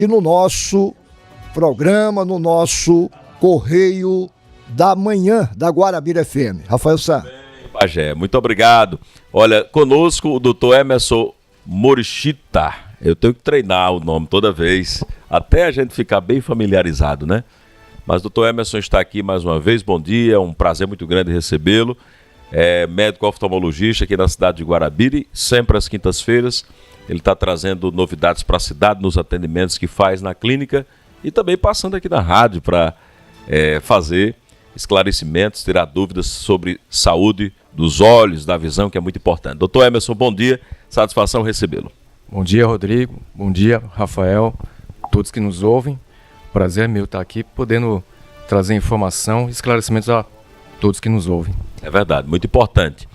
e no nosso programa, no nosso Correio da Manhã da Guarabira FM. Rafael Sá. Pajé, muito obrigado. Olha, conosco o doutor Emerson Morishita. Eu tenho que treinar o nome toda vez, até a gente ficar bem familiarizado, né? Mas o doutor Emerson está aqui mais uma vez. Bom dia, é um prazer muito grande recebê-lo. É médico oftalmologista aqui na cidade de Guarabira, sempre às quintas-feiras. Ele está trazendo novidades para a cidade nos atendimentos que faz na clínica e também passando aqui na rádio para fazer esclarecimentos, tirar dúvidas sobre saúde dos olhos, da visão, que é muito importante. Doutor Emerson, bom dia, satisfação recebê-lo. Bom dia, Rodrigo, bom dia, Rafael, todos que nos ouvem. Prazer meu estar aqui, podendo trazer informação e esclarecimentos a todos que nos ouvem. É verdade, muito importante.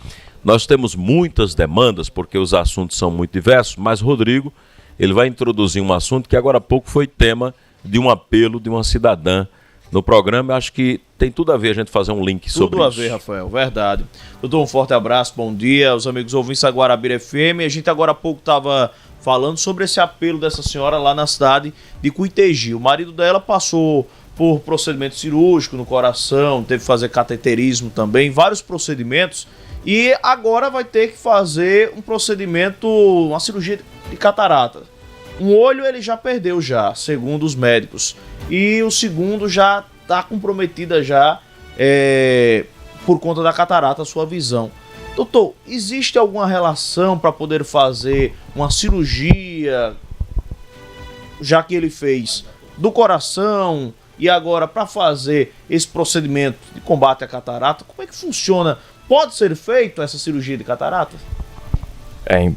Nós temos muitas demandas, porque os assuntos são muito diversos, mas Rodrigo, ele vai introduzir um assunto que agora há pouco foi tema de um apelo de uma cidadã no programa. Eu acho que tem tudo a ver a gente fazer um link sobre isso. Tudo a ver, Rafael, verdade. Doutor, um forte abraço, bom dia aos amigos ouvintes da Guarabira FM. A gente agora há pouco estava falando sobre esse apelo dessa senhora lá na cidade de Cuitegi. O marido dela passou por procedimento cirúrgico no coração, teve que fazer cateterismo também, vários procedimentos, e agora vai ter que fazer um procedimento, uma cirurgia de catarata. Um olho ele já perdeu já, segundo os médicos, e o segundo já está comprometida já por conta da catarata, a sua visão. Doutor, existe alguma relação para poder fazer uma cirurgia, já que ele fez do coração, e agora para fazer esse procedimento de combate à catarata, como é que funciona? Pode ser feito essa cirurgia de catarata?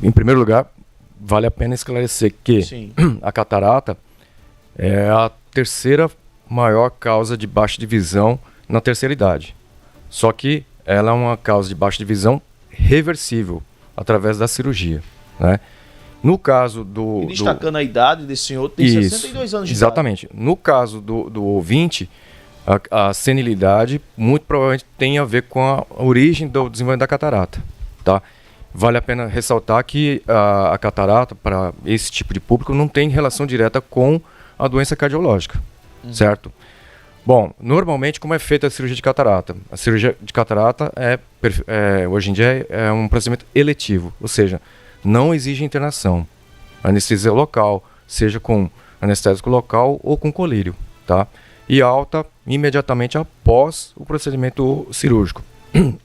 Em primeiro lugar, vale a pena esclarecer que Sim. A catarata é a terceira maior causa de baixa de visão na terceira idade. Só que ela é uma causa de baixa de visão reversível através da cirurgia, né? No caso E destacando a idade desse senhor, tem 62 anos de exatamente. idade. No caso do ouvinte, a senilidade muito provavelmente tem a ver com a origem do desenvolvimento da catarata, tá? Vale a pena ressaltar que a catarata, para esse tipo de público, não tem relação direta com a doença cardiológica, certo? Bom, normalmente como é feita a cirurgia de catarata? A cirurgia de catarata hoje em dia é um procedimento eletivo, ou seja, não exige internação. Anestesia local, seja com anestésico local ou com colírio, tá? E alta imediatamente após o procedimento cirúrgico.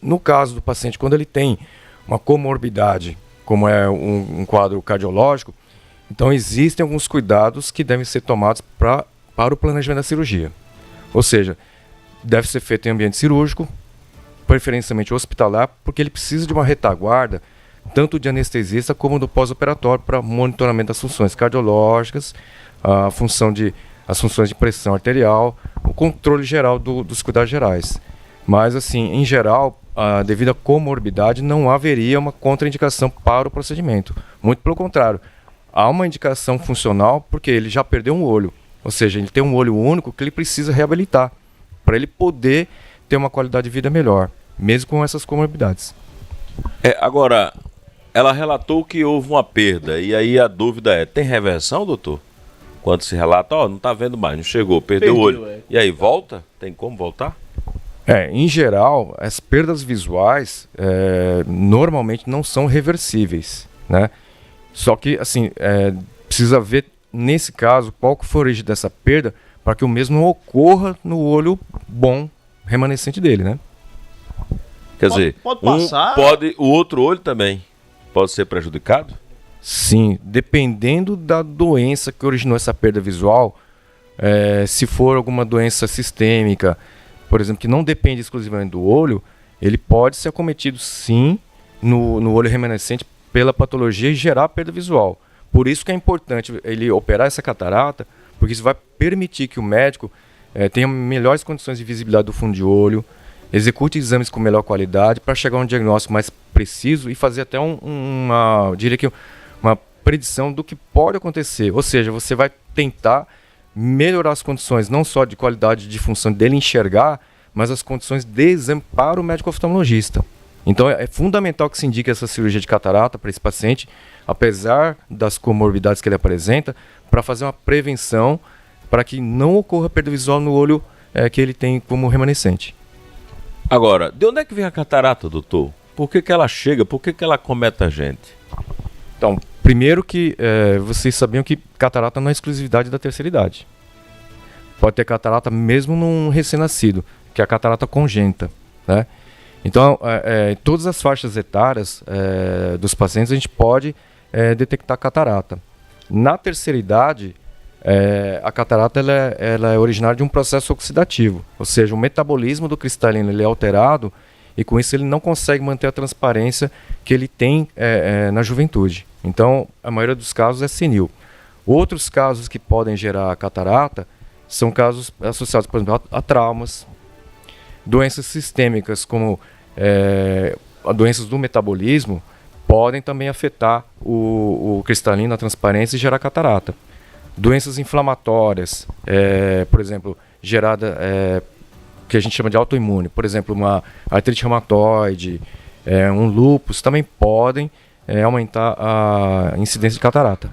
No caso do paciente, quando ele tem uma comorbidade, como é um quadro cardiológico, então existem alguns cuidados que devem ser tomados para o planejamento da cirurgia. Ou seja, deve ser feito em ambiente cirúrgico, preferencialmente hospitalar, porque ele precisa de uma retaguarda, tanto de anestesista como do pós-operatório, para monitoramento das funções cardiológicas, as funções de pressão arterial, o controle geral dos cuidados gerais. Mas, assim, em geral, devido à comorbidade, não haveria uma contraindicação para o procedimento. Muito pelo contrário, há uma indicação funcional porque ele já perdeu um olho. Ou seja, ele tem um olho único que ele precisa reabilitar para ele poder ter uma qualidade de vida melhor, mesmo com essas comorbidades. Agora, ela relatou que houve uma perda, e aí a dúvida é, tem reversão, doutor? Quando se relata, não está vendo mais, não chegou, perdeu o olho. E aí, volta? Tem como voltar? Em geral, as perdas visuais normalmente não são reversíveis, né? Só que, assim, precisa ver, nesse caso, qual que foi a origem dessa perda para que o mesmo não ocorra no olho bom remanescente dele, né? Quer dizer, pode passar? O outro olho também pode ser prejudicado? Sim, dependendo da doença que originou essa perda visual, se for alguma doença sistêmica, por exemplo, que não depende exclusivamente do olho, ele pode ser acometido sim no olho remanescente pela patologia e gerar perda visual. Por isso que é importante ele operar essa catarata, porque isso vai permitir que o médico tenha melhores condições de visibilidade do fundo de olho, execute exames com melhor qualidade para chegar a um diagnóstico mais preciso e fazer até uma predição do que pode acontecer. Ou seja, você vai tentar melhorar as condições não só de qualidade de função dele enxergar, mas as condições de exame para o médico oftalmologista. Então é fundamental que se indique essa cirurgia de catarata para esse paciente, apesar das comorbidades que ele apresenta, para fazer uma prevenção para que não ocorra perda visual no olho que ele tem como remanescente. Agora, de onde é que vem a catarata, doutor? Por que ela chega? Por que ela acomete a gente? Então, primeiro que vocês sabiam que catarata não é exclusividade da terceira idade. Pode ter catarata mesmo num recém-nascido, que é a catarata congênita, né? Então, em todas as faixas etárias dos pacientes a gente pode detectar catarata. Na terceira idade, a catarata ela é originária de um processo oxidativo, ou seja, o metabolismo do cristalino ele é alterado e com isso ele não consegue manter a transparência que ele tem na juventude. Então, a maioria dos casos é senil. Outros casos que podem gerar catarata são casos associados, por exemplo, a traumas, doenças sistêmicas como doenças do metabolismo podem também afetar o cristalino, a transparência e gerar catarata. Doenças inflamatórias, por exemplo, gerada que a gente chama de autoimune, por exemplo, uma artrite reumatoide, um lúpus, também podem aumentar a incidência de catarata.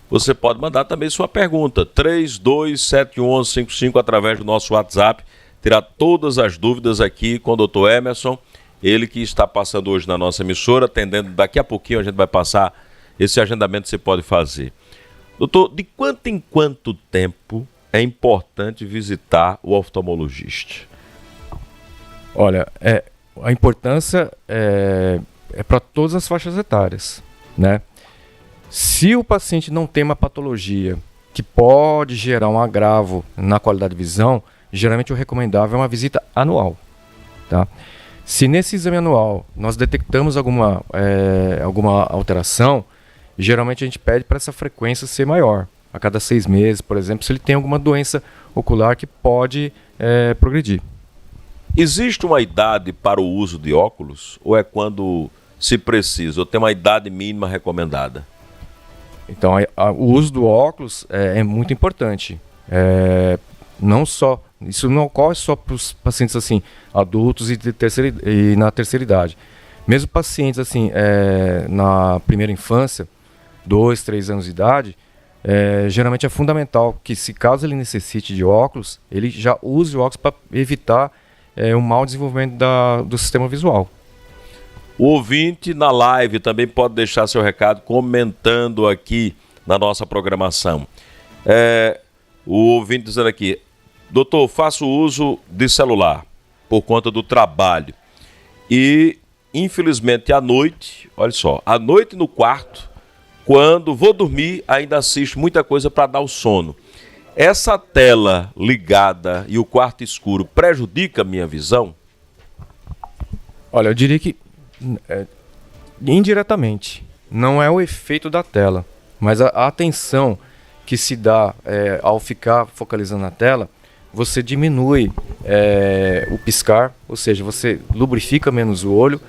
Você pode mandar também sua pergunta, 32711155 através do nosso WhatsApp, tirar todas as dúvidas aqui com o Dr. Emerson, ele que está passando hoje na nossa emissora, atendendo, daqui a pouquinho a gente vai passar esse agendamento que você pode fazer. Doutor, de quanto em quanto tempo é importante visitar o oftalmologista? Olha, a importância é para todas as faixas etárias, né? Se o paciente não tem uma patologia que pode gerar um agravo na qualidade de visão, geralmente o recomendável é uma visita anual, tá? Se nesse exame anual nós detectamos alguma alteração, geralmente a gente pede para essa frequência ser maior, a cada 6 meses, por exemplo, se ele tem alguma doença ocular que pode progredir. Existe uma idade para o uso de óculos ou é quando se precisa, ou tem uma idade mínima recomendada? Então, o uso do óculos é muito importante. Não só, isso não ocorre só para os pacientes assim, adultos e na terceira idade. Mesmo pacientes assim, na primeira infância, 2, 3 anos de idade, geralmente é fundamental que, se caso ele necessite de óculos, ele já use o óculos para evitar um mau desenvolvimento do sistema visual. O ouvinte na live também pode deixar seu recado comentando aqui na nossa programação. O ouvinte dizendo aqui, doutor, faço uso de celular por conta do trabalho e, infelizmente, à noite, olha só, à noite no quarto, quando vou dormir, ainda assisto muita coisa para dar o sono. Essa tela ligada e o quarto escuro prejudica a minha visão? Olha, eu diria que indiretamente, não é o efeito da tela, mas a atenção que se dá ao ficar focalizando na tela, você diminui o piscar, ou seja, você lubrifica menos o olho,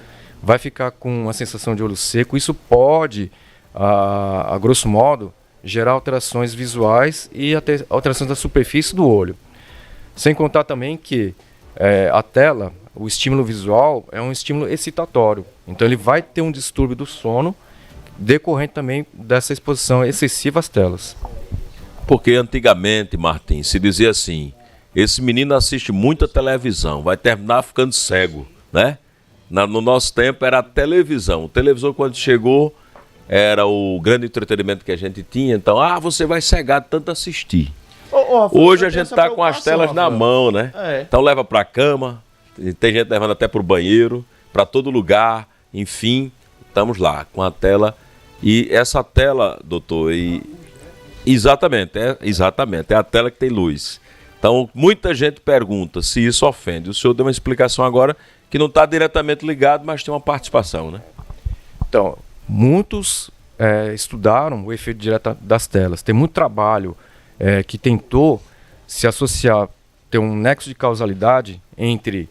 vai ficar com uma sensação de olho seco. Isso pode, a grosso modo, gerar alterações visuais e até alterações da superfície do olho. Sem contar também que a tela, o estímulo visual é um estímulo excitatório, então ele vai ter um distúrbio do sono decorrente também dessa exposição excessiva às telas. Porque antigamente, Martins, se dizia assim, esse menino assiste muita televisão, vai terminar ficando cego, né? No nosso tempo era a televisão. O televisor, quando chegou, era o grande entretenimento que a gente tinha. Então, você vai cegar de tanto assistir. Rafael, hoje a gente está com as telas na mão, né? Então leva para a cama, tem gente levando até para o banheiro, para todo lugar, enfim, estamos lá com a tela. E essa tela, doutor, exatamente, é a tela que tem luz. Então, muita gente pergunta se isso ofende. O senhor deu uma explicação agora que não está diretamente ligado, mas tem uma participação, né? Então, muitos estudaram o efeito direto das telas. Tem muito trabalho que tentou se associar, ter um nexo de causalidade entre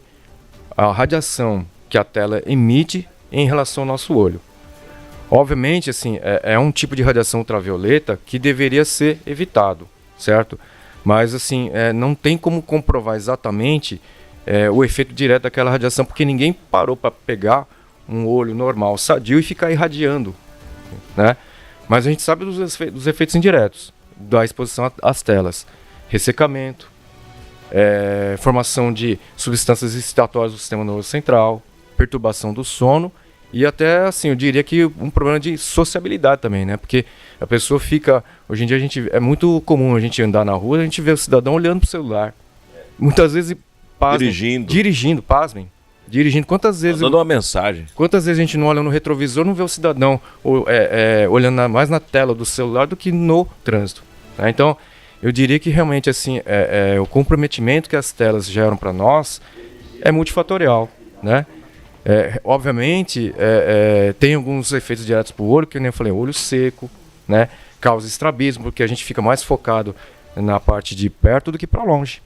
a radiação que a tela emite em relação ao nosso olho. Obviamente, assim, é um tipo de radiação ultravioleta que deveria ser evitado, certo? Mas, assim, não tem como comprovar exatamente o efeito direto daquela radiação, porque ninguém parou para pegar um olho normal, sadio, e ficar irradiando, né? Mas a gente sabe dos efeitos indiretos da exposição às telas. Ressecamento, formação de substâncias excitatórias do sistema nervoso central, perturbação do sono e até, assim, eu diria que um problema de sociabilidade também, né? Porque a pessoa fica... Hoje em dia é muito comum a gente andar na rua e a gente vê o cidadão olhando pro celular. Muitas vezes... Pasmem, dirigindo, pasmem. Dirigindo, quantas vezes... Dando uma mensagem. Quantas vezes a gente não olha no retrovisor, não vê o cidadão olhando mais na tela do celular do que no trânsito. Tá? Então, eu diria que realmente, assim, o comprometimento que as telas geram para nós é multifatorial, né? Obviamente, tem alguns efeitos diretos para o olho, que nem eu falei, olho seco, né? Causa estrabismo, porque a gente fica mais focado na parte de perto do que para longe.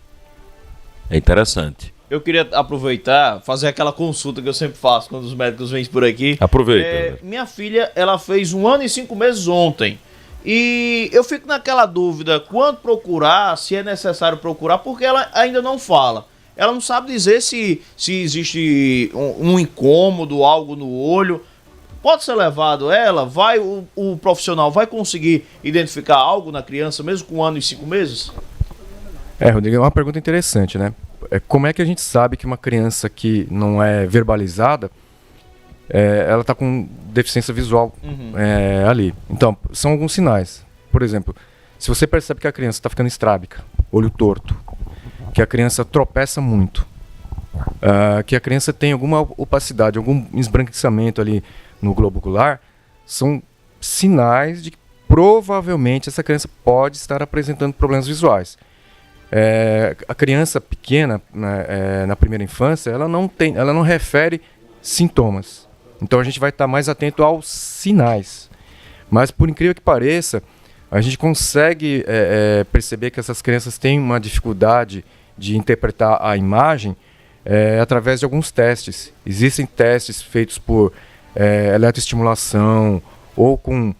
É interessante. Eu queria aproveitar, fazer aquela consulta que eu sempre faço quando os médicos vêm por aqui. Aproveita. Minha filha, ela fez 1 ano e 5 meses ontem. E eu fico naquela dúvida, quando procurar, se é necessário procurar, porque ela ainda não fala. Ela não sabe dizer se existe um incômodo, algo no olho. Pode ser levado ela? O profissional vai conseguir identificar algo na criança, mesmo com 1 ano e 5 meses? Rodrigo, é uma pergunta interessante, né? Como é que a gente sabe que uma criança que não é verbalizada, ela está com deficiência visual ali? Então, são alguns sinais. Por exemplo, se você percebe que a criança está ficando estrábica, olho torto, que a criança tropeça muito, que a criança tem alguma opacidade, algum esbranquiçamento ali no globo ocular, são sinais de que provavelmente essa criança pode estar apresentando problemas visuais. A criança pequena, na primeira infância, ela não refere sintomas. Então a gente vai estar mais atento aos sinais. Mas por incrível que pareça, a gente consegue perceber que essas crianças têm uma dificuldade de interpretar a imagem através de alguns testes. Existem testes feitos por eletroestimulação ou com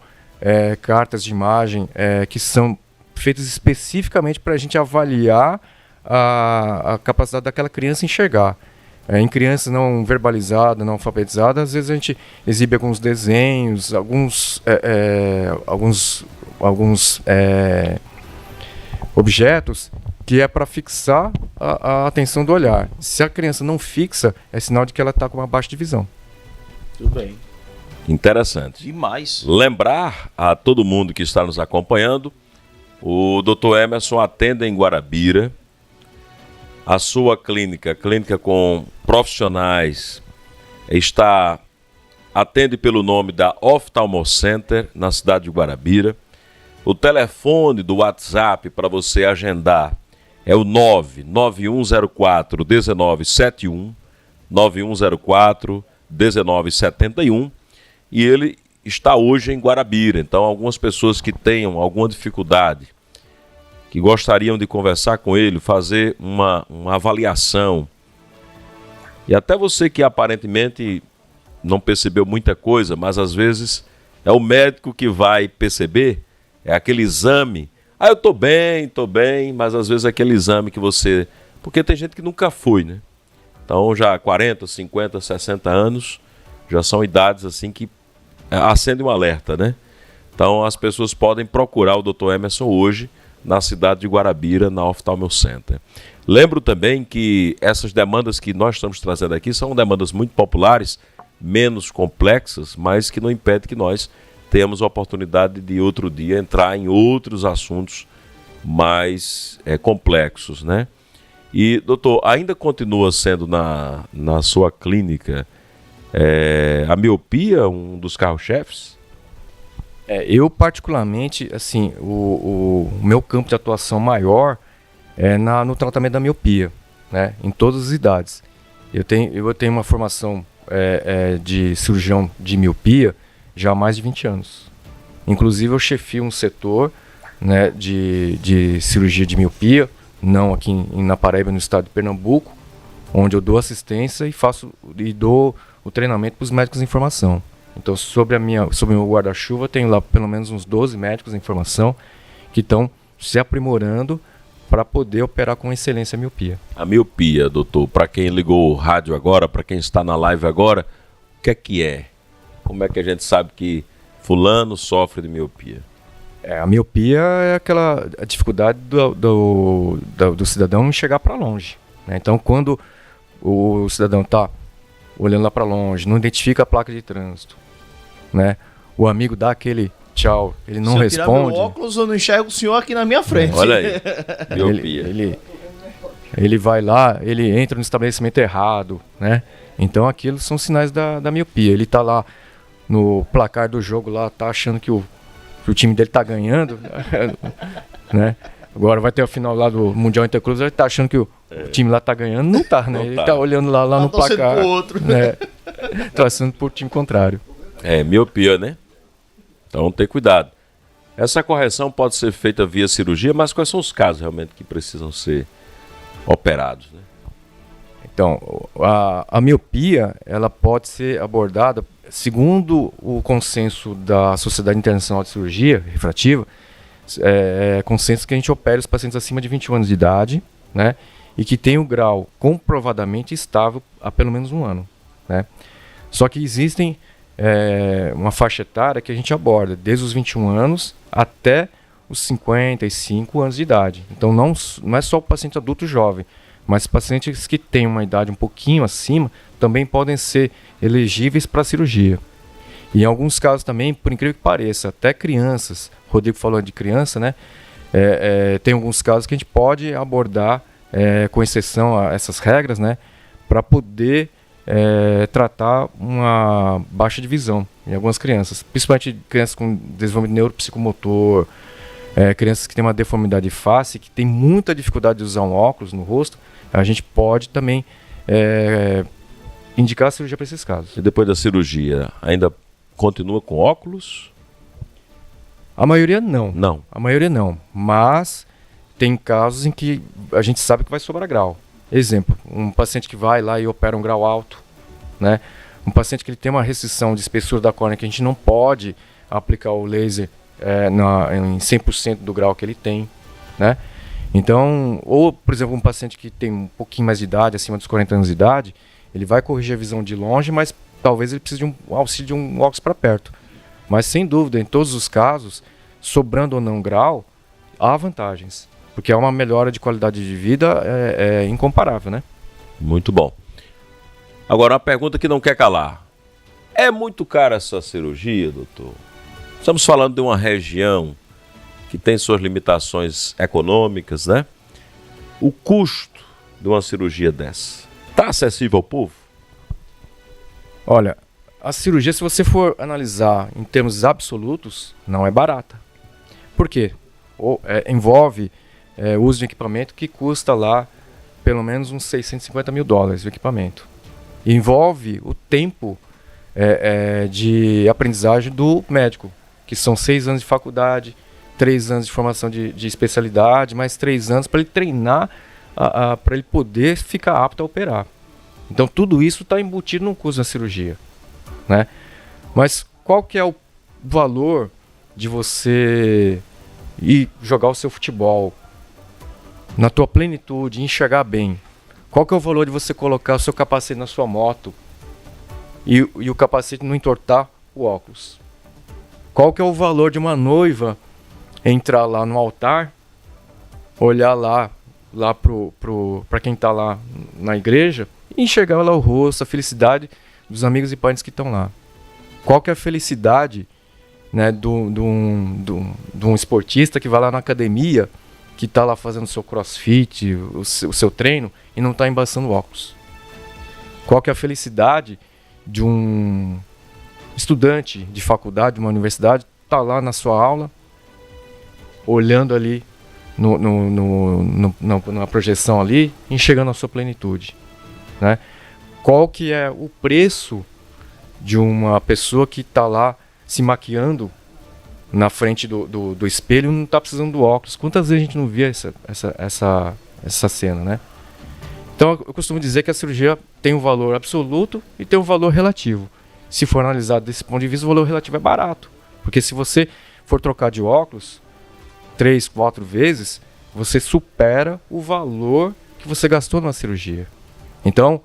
cartas de imagem que são feitas especificamente para a gente avaliar a capacidade daquela criança enxergar. Em crianças não verbalizadas, não alfabetizadas, às vezes a gente exibe alguns desenhos, alguns objetos que é para fixar a atenção do olhar. Se a criança não fixa, é sinal de que ela está com uma baixa de visão. Tudo bem. Interessante. Demais. Lembrar a todo mundo que está nos acompanhando, o Dr. Emerson atende em Guarabira. A sua clínica com profissionais, atende pelo nome da Oftalmocenter, na cidade de Guarabira. O telefone do WhatsApp para você agendar é o 99104-1971, 9104-1971, e ele está hoje em Guarabira. Então, algumas pessoas que tenham alguma dificuldade, que gostariam de conversar com ele, fazer uma avaliação, e até você que aparentemente não percebeu muita coisa, mas às vezes é o médico que vai perceber, é aquele exame, eu tô bem, mas às vezes é aquele exame que você... Porque tem gente que nunca foi, né? Então já 40, 50, 60 anos, já são idades assim que acendem um alerta, né? Então as pessoas podem procurar o Dr. Emerson hoje, na cidade de Guarabira, na Oftalmocenter. Lembro também que essas demandas que nós estamos trazendo aqui são demandas muito populares, menos complexas, mas que não impede que nós tenhamos a oportunidade de outro dia entrar em outros assuntos mais complexos, né? E, doutor, ainda continua sendo na sua clínica a miopia um dos carro-chefes? Eu particularmente, assim, o meu campo de atuação maior é no tratamento da miopia, né, em todas as idades. Eu tenho uma formação de cirurgião de miopia já há mais de 20 anos. Inclusive eu chefio um setor, né, de cirurgia de miopia, não aqui na Paraíba, no estado de Pernambuco, onde eu dou assistência e dou o treinamento para os médicos em formação. Então, sobre o meu guarda-chuva, tenho lá pelo menos uns 12 médicos em formação que estão se aprimorando para poder operar com excelência a miopia. A miopia, doutor, para quem ligou o rádio agora, para quem está na live agora, o que é que é? Como é que a gente sabe que fulano sofre de miopia. A miopia é a dificuldade do cidadão em chegar para longe, né? Então, quando o cidadão está olhando lá para longe, não identifica a placa de trânsito, né? O amigo dá aquele tchau, ele não responde. Se eu tirar meu óculos, eu não enxergo o senhor aqui na minha frente. Olha aí, miopia. Ele vai lá, ele entra no estabelecimento errado, né? Então, aquilo são sinais da miopia. Ele está lá no placar do jogo, lá tá achando que o time dele tá ganhando, né? Agora vai ter a final lá do Mundial Interclubes, ele tá achando que o time lá tá ganhando, não tá, né? Ele tá olhando lá no placar, pro outro, né? Traçando pro time contrário. Miopia, né? Então tem cuidado. Essa correção pode ser feita via cirurgia, mas quais são os casos realmente que precisam ser operados, né? Então, a miopia, ela pode ser abordada, segundo o consenso da Sociedade Internacional de Cirurgia Refrativa, consenso que a gente opera os pacientes acima de 21 anos de idade, né, e que tem o grau comprovadamente estável há pelo menos um ano, né. Só que existem uma faixa etária que a gente aborda, desde os 21 anos até os 55 anos de idade. Então não é só o paciente adulto jovem, mas pacientes que têm uma idade um pouquinho acima também podem ser elegíveis para cirurgia. E em alguns casos também, por incrível que pareça, até crianças, o Rodrigo falou de criança, né? Tem alguns casos que a gente pode abordar, com exceção a essas regras, né? Para poder tratar uma baixa de visão em algumas crianças, principalmente crianças com desenvolvimento neuropsicomotor, crianças que têm uma deformidade de face, que tem muita dificuldade de usar um óculos no rosto. A gente pode também indicar a cirurgia para esses casos. E depois da cirurgia, ainda continua com óculos? A maioria não. Não. A maioria não. Mas tem casos em que a gente sabe que vai sobrar grau. Exemplo, um paciente que vai lá e opera um grau alto, né? Um paciente que ele tem uma restrição de espessura da córnea que a gente não pode aplicar o laser em 100% do grau que ele tem, né? Então, ou, por exemplo, um paciente que tem um pouquinho mais de idade, acima dos 40 anos de idade, ele vai corrigir a visão de longe, mas talvez ele precise de um auxílio de um óculos para perto. Mas, sem dúvida, em todos os casos, sobrando ou não grau, há vantagens. Porque é uma melhora de qualidade de vida incomparável, né? Muito bom. Agora, uma pergunta que não quer calar. É muito cara essa cirurgia, doutor? Estamos falando de uma região que tem suas limitações econômicas, né? O custo de uma cirurgia dessa está acessível ao povo? Olha, a cirurgia, se você for analisar em termos absolutos, não é barata. Por quê? Envolve o uso de equipamento que custa lá pelo menos uns $650 mil o equipamento. Envolve o tempo de aprendizagem do médico, que são 6 anos de faculdade, 3 anos de formação de especialidade, mais 3 anos para ele treinar, para ele poder ficar apto a operar. Então tudo isso está embutido no custo da cirurgia, né? Mas qual que é o valor de você ir jogar o seu futebol na tua plenitude, enxergar bem? Qual que é o valor de você colocar o seu capacete na sua moto e o capacete não entortar o óculos? Qual que é o valor de uma noiva entrar lá no altar, olhar lá para quem está lá na igreja e enxergar lá o rosto, a felicidade dos amigos e parentes que estão lá? Qual que é a felicidade, né, de um esportista que vai lá na academia, que está lá fazendo o seu crossfit, o seu treino, e não está embaçando óculos? Qual que é a felicidade de um estudante de faculdade, de uma universidade, está lá na sua aula, olhando ali na projeção ali, enxergando a sua plenitude, né? Qual que é o preço de uma pessoa que está lá se maquiando na frente do espelho e não está precisando do óculos? Quantas vezes a gente não via essa cena, né? Então eu costumo dizer que a cirurgia tem um valor absoluto e tem um valor relativo. Se for analisado desse ponto de vista, o valor relativo é barato. Porque se você for trocar de óculos 3, 4 vezes, você supera o valor que você gastou numa cirurgia. Então,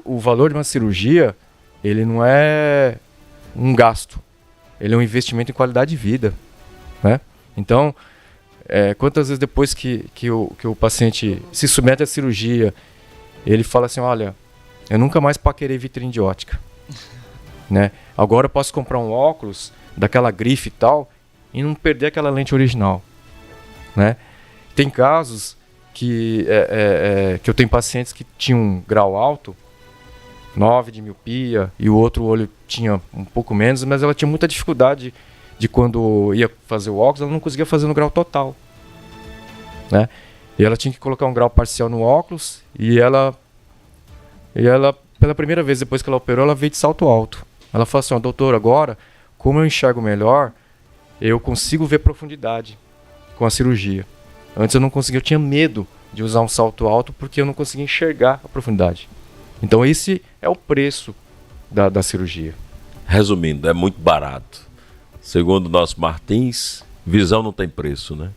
o valor de uma cirurgia, ele não é um gasto, ele é um investimento em qualidade de vida, né? Então, quantas vezes depois que o paciente se submete à cirurgia, ele fala assim, olha, eu nunca mais paquerei vitrine de ótica, né? Agora eu posso comprar um óculos daquela grife e tal e não perder aquela lente original, né? Tem casos que eu tenho pacientes que tinham um grau alto, 9 de miopia, e o outro olho tinha um pouco menos, mas ela tinha muita dificuldade de quando ia fazer o óculos, ela não conseguia fazer no grau total, né? E ela tinha que colocar um grau parcial no óculos, e ela pela primeira vez depois que ela operou, ela veio de salto alto. Ela falou assim, doutor, agora, como eu enxergo melhor, eu consigo ver profundidade com a cirurgia. Antes eu não conseguia, eu tinha medo de usar um salto alto porque eu não conseguia enxergar a profundidade. Então esse é o preço da cirurgia. Resumindo, é muito barato. Segundo o nosso Martins, visão não tem preço, né?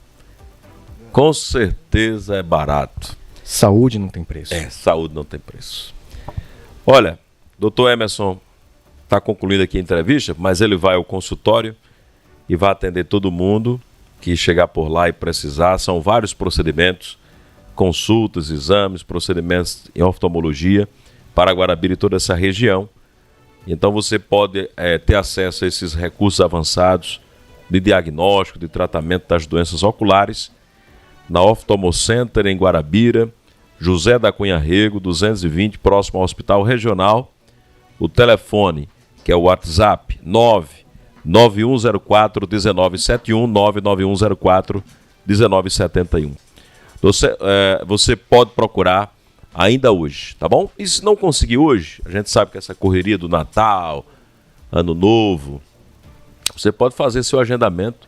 Com certeza é barato. Saúde não tem preço. Saúde não tem preço. Olha, doutor Emerson está concluindo aqui a entrevista, mas ele vai ao consultório e vai atender todo mundo que chegar por lá e precisar. São vários procedimentos, consultas, exames, procedimentos em oftalmologia para Guarabira e toda essa região. Então você pode ter acesso a esses recursos avançados de diagnóstico, de tratamento das doenças oculares na Oftalmocenter em Guarabira, José da Cunha Rego, 220, próximo ao Hospital Regional. O telefone, que é o WhatsApp, 99104-1971, 99104-1971. Você pode procurar ainda hoje, tá bom? E se não conseguir hoje, a gente sabe que essa correria do Natal, Ano Novo, você pode fazer seu agendamento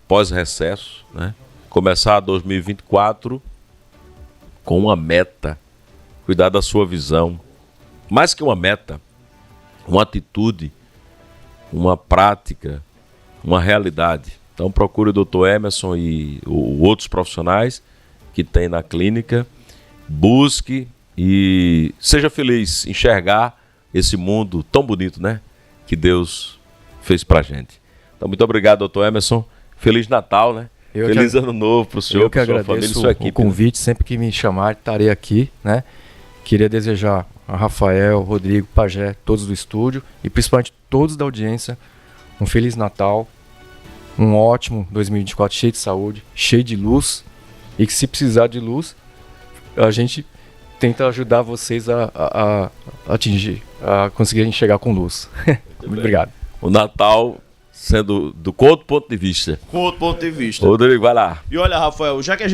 pós-recesso, né? Começar 2024 com uma meta, cuidar da sua visão. Mais que uma meta, uma atitude, uma prática, uma realidade. Então procure o Dr. Emerson e outros profissionais que tem na clínica. Busque e seja feliz, enxergar esse mundo tão bonito, né? Que Deus fez pra gente. Então, muito obrigado, doutor Emerson. Feliz Natal, né? Feliz Ano Novo pro senhor, eu que pra sua agradeço família e sua equipe. O convite, né? Sempre que me chamar, estarei aqui, né? Queria desejar a Rafael, Rodrigo, Pajé, todos do estúdio e principalmente todos da audiência um Feliz Natal, um ótimo 2024, cheio de saúde, cheio de luz, e que se precisar de luz, a gente tenta ajudar vocês a atingir, a conseguirem chegar com luz. Muito obrigado. O Natal sendo do outro ponto de vista. Com outro ponto de vista. Rodrigo, vai lá. E olha, Rafael, já que a gente